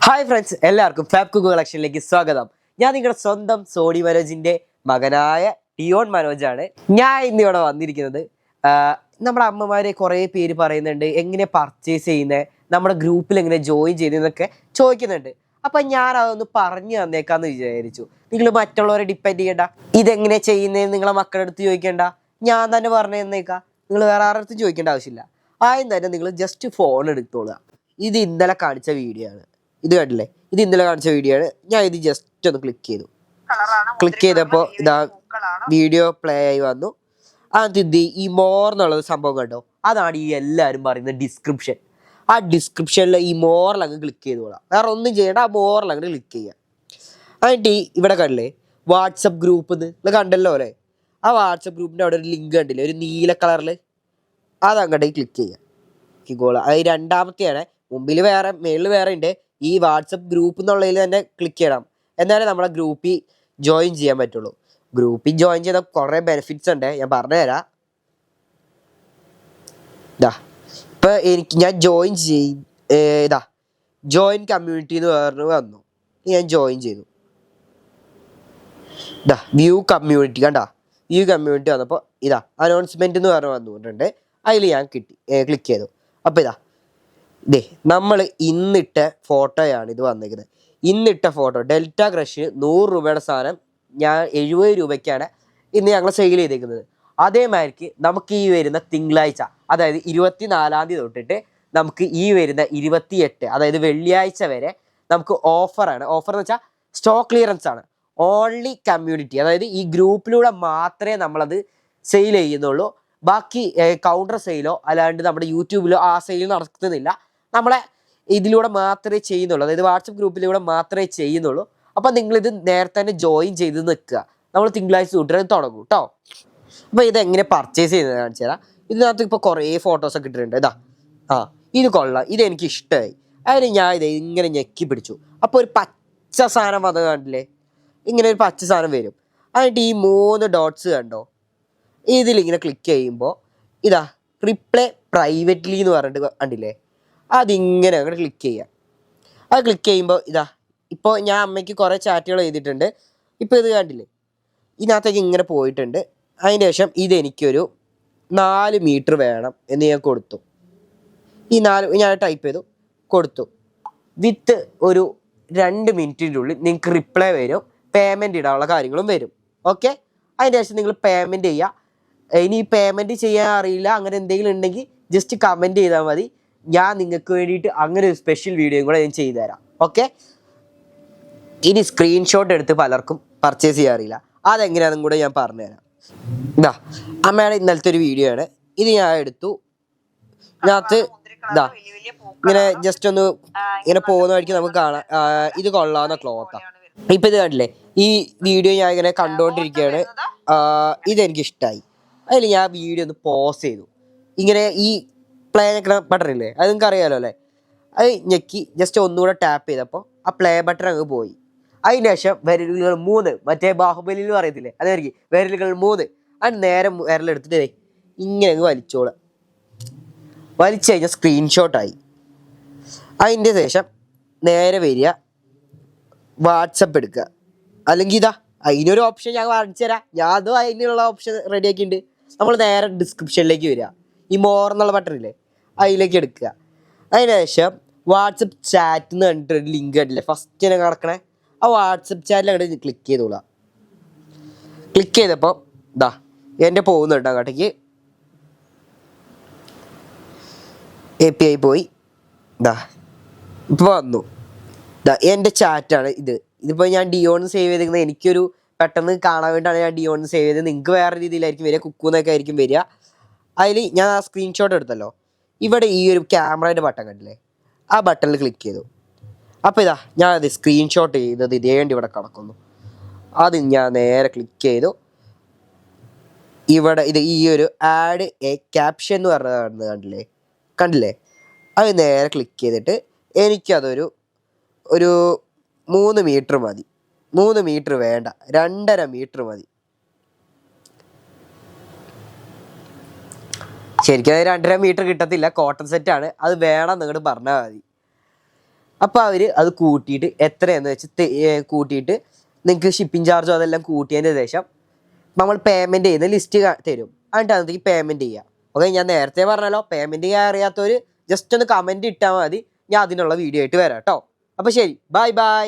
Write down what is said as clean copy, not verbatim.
Hi friends, എല്ലാവർക്കും fab cook കളക്ഷനിലേക്ക് സ്വാഗതം. ഞാൻ നിങ്ങളുടെ സ്വന്തം സോണി മനോജിന്റെ മകനായ ടിയോൺ മനോജാണ്. ഞാൻ ഇന്നിവിടെ വന്നിരിക്കുന്നത് നമ്മുടെ അമ്മമാരെ കുറേ പേര് പറയുന്നുണ്ട് എങ്ങനെ പർച്ചേസ് ചെയ്യുന്നത്, നമ്മുടെ ഗ്രൂപ്പിൽ എങ്ങനെ ജോയിൻ ചെയ്യുന്നതെന്നൊക്കെ ചോദിക്കുന്നുണ്ട്. അപ്പം ഞാൻ അതൊന്ന് പറഞ്ഞു തന്നേക്കാന്ന് വിചാരിച്ചു. നിങ്ങൾ മറ്റുള്ളവരെ ഡിപ്പെൻഡ് ചെയ്യണ്ട, ഇതെങ്ങനെ ചെയ്യുന്നതെന്ന് നിങ്ങളെ മക്കളുടെ അടുത്ത് ചോദിക്കേണ്ട, ഞാൻ തന്നെ പറഞ്ഞു തന്നേക്കാം. നിങ്ങൾ വേറെ ആരുടെ അടുത്ത് ചോദിക്കേണ്ട ആവശ്യമില്ല. ആദ്യം തന്നെ നിങ്ങൾ ജസ്റ്റ് ഫോൺ എടുത്തോളുക. ഇത് ഇന്നലെ കാണിച്ച വീഡിയോ ആണ്. ഇത് കണ്ടില്ലേ, ഇത് ഇന്നലെ കാണിച്ച വീഡിയോ ആണ്. ഞാൻ ഇത് ജസ്റ്റ് ഒന്ന് ക്ലിക്ക് ചെയ്തു. ക്ലിക്ക് ചെയ്തപ്പോൾ ഇതാ വീഡിയോ പ്ലേ ആയി വന്നു. അത് ഈ മോർ എന്നുള്ളത് സംഭവം കണ്ടോ, അതാണ് ഈ എല്ലാവരും പറയുന്നത് ഡിസ്ക്രിപ്ഷൻ. ആ ഡിസ്ക്രിപ്ഷനിൽ ഈ മോറിലങ്ങ് ക്ലിക്ക് ചെയ്തോളാം. വേറെ ഒന്നും ചെയ്യേണ്ട, ആ മോറിലങ്ങ് ക്ലിക്ക് ചെയ്യാം. എന്നിട്ട് ഇവിടെ കണ്ടില്ലേ വാട്സപ്പ് ഗ്രൂപ്പ് നിങ്ങൾ കണ്ടല്ലോ അല്ലേ, ആ വാട്സപ്പ് ഗ്രൂപ്പിൻ്റെ അവിടെ ഒരു ലിങ്ക് കണ്ടില്ലേ, ഒരു നീല കളറിൽ, അതങ്ങോട്ടേക്ക് ക്ലിക്ക് ചെയ്യാം. അത് രണ്ടാമത്തെയാണ്. മുമ്പിൽ വേറെ, മേളിൽ വേറെ ഉണ്ട്. ഈ വാട്സപ്പ് ഗ്രൂപ്പ് എന്നുള്ളതിൽ തന്നെ ക്ലിക്ക് ചെയ്യണം, എന്നാലേ നമ്മളെ ഗ്രൂപ്പിൽ ജോയിൻ ചെയ്യാൻ പറ്റുള്ളൂ. ഗ്രൂപ്പിൽ ജോയിൻ ചെയ്ത കുറേ ബെനിഫിറ്റ്സ് ഉണ്ട്, ഞാൻ പറഞ്ഞുതരാം. ഇപ്പം ഞാൻ ജോയിൻ ഇതാ ജോയിൻ കമ്മ്യൂണിറ്റി എന്ന് പറഞ്ഞു വന്നു. ഞാൻ ജോയിൻ ചെയ്തു. വ്യൂ കമ്മ്യൂണിറ്റി കണ്ടാ, വ്യൂ കമ്മ്യൂണിറ്റി വന്നപ്പോൾ ഇതാ അനൗൺസ്മെന്റ് എന്ന് പറഞ്ഞു വന്നിട്ടുണ്ട്. അതിൽ ഞാൻ ക്ലിക്ക് ചെയ്തു. അപ്പോൾ നമ്മൾ ഇന്നിട്ട ഫോട്ടോയാണ് ഇത് വന്നിരിക്കുന്നത്. ഇന്നിട്ട ഫോട്ടോ ഡെൽറ്റ ക്രഷ് 100 രൂപയുടെ സാധനം ഞാൻ 70 രൂപയ്ക്കാണ് ഇന്ന് ഞങ്ങൾ സെയിൽ ചെയ്തേക്കുന്നത്. അതേമാതിരിക്ക് നമുക്ക് ഈ വരുന്ന തിങ്കളാഴ്ച, അതായത് 24-ാം തീയതി തൊട്ടിട്ട് നമുക്ക് ഈ വരുന്ന 28, അതായത് വെള്ളിയാഴ്ച വരെ നമുക്ക് ഓഫറാണ്. ഓഫർ എന്ന് വെച്ചാൽ സ്റ്റോക്ക് ക്ലിയറൻസ് ആണ്. ഓൺലി കമ്മ്യൂണിറ്റി, അതായത് ഈ ഗ്രൂപ്പിലൂടെ മാത്രമേ നമ്മളത് സെയിൽ ചെയ്യുന്നുള്ളൂ. ബാക്കി കൗണ്ടർ സെയിലോ അല്ലാണ്ട് നമ്മുടെ യൂട്യൂബിലോ ആ സെയിൽ നടത്തുന്നില്ല. നമ്മളെ ഇതിലൂടെ മാത്രമേ ചെയ്യുന്നുള്ളൂ, അതായത് വാട്സപ്പ് ഗ്രൂപ്പിലൂടെ മാത്രമേ ചെയ്യുന്നുള്ളൂ. അപ്പം നിങ്ങളിത് നേരത്തെ തന്നെ ജോയിൻ ചെയ്ത് നിൽക്കുക. നമ്മൾ തിങ്കളാഴ്ച തൊട്ട് തുടങ്ങും കേട്ടോ. അപ്പോൾ ഇതെങ്ങനെ പർച്ചേസ് ചെയ്യുന്നത് കാണിച്ചു തരാം. ഇതിനകത്ത് ഇപ്പോൾ കുറേ ഫോട്ടോസൊക്കെ ഇട്ടിട്ടുണ്ട്. ഇത് കൊള്ളാം, ഇതെനിക്ക് ഇഷ്ടമായി. അതിന് ഞാൻ ഇങ്ങനെ ഞെക്കി പിടിച്ചു. അപ്പോൾ ഒരു പച്ച സാധനം വന്നത് കണ്ടില്ലേ, ഇങ്ങനെ ഒരു പച്ച സാധനം വരും. എന്നിട്ട് ഈ 3 ഡോട്ട്സ് കണ്ടോ, ഇതിലിങ്ങനെ ക്ലിക്ക് ചെയ്യുമ്പോൾ റിപ്ലൈ പ്രൈവറ്റ്ലി എന്ന് പറഞ്ഞിട്ട് കണ്ടില്ലേ, അതിങ്ങനെ അങ്ങോട്ട് ക്ലിക്ക് ചെയ്യാം. അത് ക്ലിക്ക് ചെയ്യുമ്പോൾ ഇപ്പോൾ ഞാൻ അമ്മയ്ക്ക് കുറേ ചാറ്റുകൾ ചെയ്തിട്ടുണ്ട്. ഇപ്പോൾ ഇത് കണ്ടില്ലേ, ഇതിനകത്തേക്ക് ഇങ്ങനെ പോയിട്ടുണ്ട്. അതിന് ശേഷം ഇതെനിക്കൊരു 4 മീറ്റർ വേണം എന്ന് ഞാൻ കൊടുത്തു. ഈ 4 ഞാൻ ടൈപ്പ് ചെയ്തു, കൊടുത്തു. വിത്ത് ഒരു 2 മിനിറ്റിൻ്റെ ഉള്ളിൽ നിങ്ങൾക്ക് റിപ്ലൈ വരും, പേയ്മെൻറ്റ് ഇടാനുള്ള കാര്യങ്ങളും വരും. ഓക്കെ, അതിന് ശേഷം നിങ്ങൾ പേയ്മെൻറ്റ് ചെയ്യുക. ഇനി പേയ്മെൻറ്റ് ചെയ്യാൻ അറിയില്ല അങ്ങനെ എന്തെങ്കിലും ഉണ്ടെങ്കിൽ ജസ്റ്റ് കമൻറ്റ് ചെയ്താൽ മതി. ഞാൻ നിങ്ങൾക്ക് വേണ്ടിയിട്ട് അങ്ങനെ ഒരു സ്പെഷ്യൽ വീഡിയോയും കൂടെ ഞാൻ ചെയ്തു തരാം. ഓക്കെ, ഇനി സ്ക്രീൻഷോട്ട് എടുത്ത് പലർക്കും പർച്ചേസ് ചെയ്യാറില്ല, അതെങ്ങനെയാണെന്നും കൂടെ ഞാൻ പറഞ്ഞുതരാം. അമ്മയുടെ ഇന്നലത്തെ ഒരു വീഡിയോ ആണ്. ഇത് ഞാൻ എടുത്തു. ഇതിനകത്ത് ഇങ്ങനെ ജസ്റ്റ് ഒന്ന് ഇങ്ങനെ പോകുന്ന വഴിക്ക് നമുക്ക് കാണാം. ഇത് കൊള്ളാവുന്ന ക്ലോത്താണ്. ഇപ്പം ഇത് കണ്ടില്ലേ, ഈ വീഡിയോ ഞാൻ ഇങ്ങനെ കണ്ടുകൊണ്ടിരിക്കുകയാണ്. ഇതെനിക്കിഷ്ടമായി. അതിൽ ഞാൻ വീഡിയോ ഒന്ന് പോസ് ചെയ്തു. ഇങ്ങനെ ഈ പ്ലേ ഞെക്കുന്ന ബട്ടൺ ഇല്ലേ, അത് നിങ്ങൾക്ക് അറിയാമല്ലോ അല്ലേ, അത് ഞെക്കി ജസ്റ്റ് ഒന്നുകൂടെ ടാപ്പ് ചെയ്തപ്പോൾ ആ പ്ലേ ബട്ടൺ അങ്ങ് പോയി. അതിന് ശേഷം വിരലുകൾ 3, മറ്റേ ബാഹുബലിയിൽ പറയത്തില്ലേ അതായിരിക്കും വിരലുകൾ 3, അത് നേരെ വിരലെടുത്തിട്ട് ഇങ്ങനെ അങ്ങ് വലിച്ചോളുക. വലിച്ചു കഴിഞ്ഞാൽ സ്ക്രീൻഷോട്ടായി. അതിൻ്റെ ശേഷം നേരെ വരിക, വാട്സപ്പ് എടുക്കുക. അല്ലെങ്കിൽ അതിനൊരു ഓപ്ഷൻ ഞാൻ കാണിച്ചു തരാം. ഞാൻ അതും അതിനുള്ള ഓപ്ഷൻ റെഡിയാക്കിയിട്ടുണ്ട്. നമ്മൾ നേരെ ഡിസ്ക്രിപ്ഷനിലേക്ക് വരിക, ഈ മോർ എന്നുള്ള ബട്ടൺ ഇല്ലേ അതിലേക്ക് എടുക്കുക. അതിന് ശേഷം വാട്സപ്പ് ചാറ്റ് എന്ന് കണ്ടിട്ടൊരു ലിങ്ക് കണ്ടില്ലേ ഫസ്റ്റ് തന്നെ കിടക്കണേ, ആ വാട്സപ്പ് ചാറ്റിൽ അങ്ങോട്ട് ക്ലിക്ക് ചെയ്തോളാം. ക്ലിക്ക് ചെയ്തപ്പോൾ എൻ്റെ പോകുന്നുണ്ട് അങ്ങോട്ടേക്ക്. API പോയി. ഇപ്പോൾ വന്നു. എൻ്റെ ചാറ്റാണ് ഇതിപ്പോൾ ഞാൻ ഡിയോൺ സേവ് ചെയ്തിരിക്കുന്നത്. എനിക്കൊരു പെട്ടെന്ന് കാണാൻ വേണ്ടിയിട്ടാണ് ഞാൻ ഡിയോൺ സേവ് ചെയ്തത്. നിങ്ങൾക്ക് വേറെ രീതിയിലായിരിക്കും വരിക, കുക്കൂന്നൊക്കെ ആയിരിക്കും വരിക. അതിൽ ഞാൻ ആ സ്ക്രീൻഷോട്ട് എടുത്തല്ലോ, ഇവിടെ ഈ ഒരു ക്യാമറയുടെ ബട്ടൺ കണ്ടില്ലേ, ആ ബട്ടണിൽ ക്ലിക്ക് ചെയ്തു. അപ്പോൾ ഞാൻ അത് സ്ക്രീൻഷോട്ട് ചെയ്തത് ഇതേണ്ടി ഇവിടെ കിടക്കുന്നു. അത് ഞാൻ നേരെ ക്ലിക്ക് ചെയ്തു. ഇവിടെ ഈ ഒരു ആഡ് എ ക്യാപ്ഷൻ എന്ന് പറഞ്ഞത് കണ്ടില്ലേ, അത് നേരെ ക്ലിക്ക് ചെയ്തിട്ട് എനിക്കതൊരു 3 മീറ്റർ മതി. 3 മീറ്റർ വേണ്ട, 2.5 മീറ്റർ മതി. ശരിക്കും അത് 2.5 മീറ്റർ കിട്ടത്തില്ല, കോട്ടൺ സെറ്റാണ്. അത് വേണം നിങ്ങോട്ട് പറഞ്ഞാൽ മതി. അപ്പോൾ അവർ അത് കൂട്ടിയിട്ട് എത്രയെന്ന് വെച്ച് കൂട്ടിയിട്ട് നിങ്ങൾക്ക് ഷിപ്പിംഗ് ചാർജോ അതെല്ലാം കൂട്ടിയതിന് ശേഷം നമ്മൾ പേയ്മെൻറ്റ് ചെയ്യുന്ന ലിസ്റ്റ് തരും. എന്നിട്ട് അതിലേക്ക് പേയ്മെൻറ്റ് ചെയ്യുക. ഓക്കെ, ഞാൻ നേരത്തെ പറഞ്ഞല്ലോ, പേയ്മെൻറ്റ് ചെയ്യാൻ അറിയാത്തവർ ജസ്റ്റ് ഒന്ന് കമൻറ്റ് ഇട്ടാൽ മതി. ഞാൻ അതിനുള്ള വീഡിയോ ആയിട്ട് വരാം കേട്ടോ. അപ്പോൾ ശരി, ബൈ ബൈ.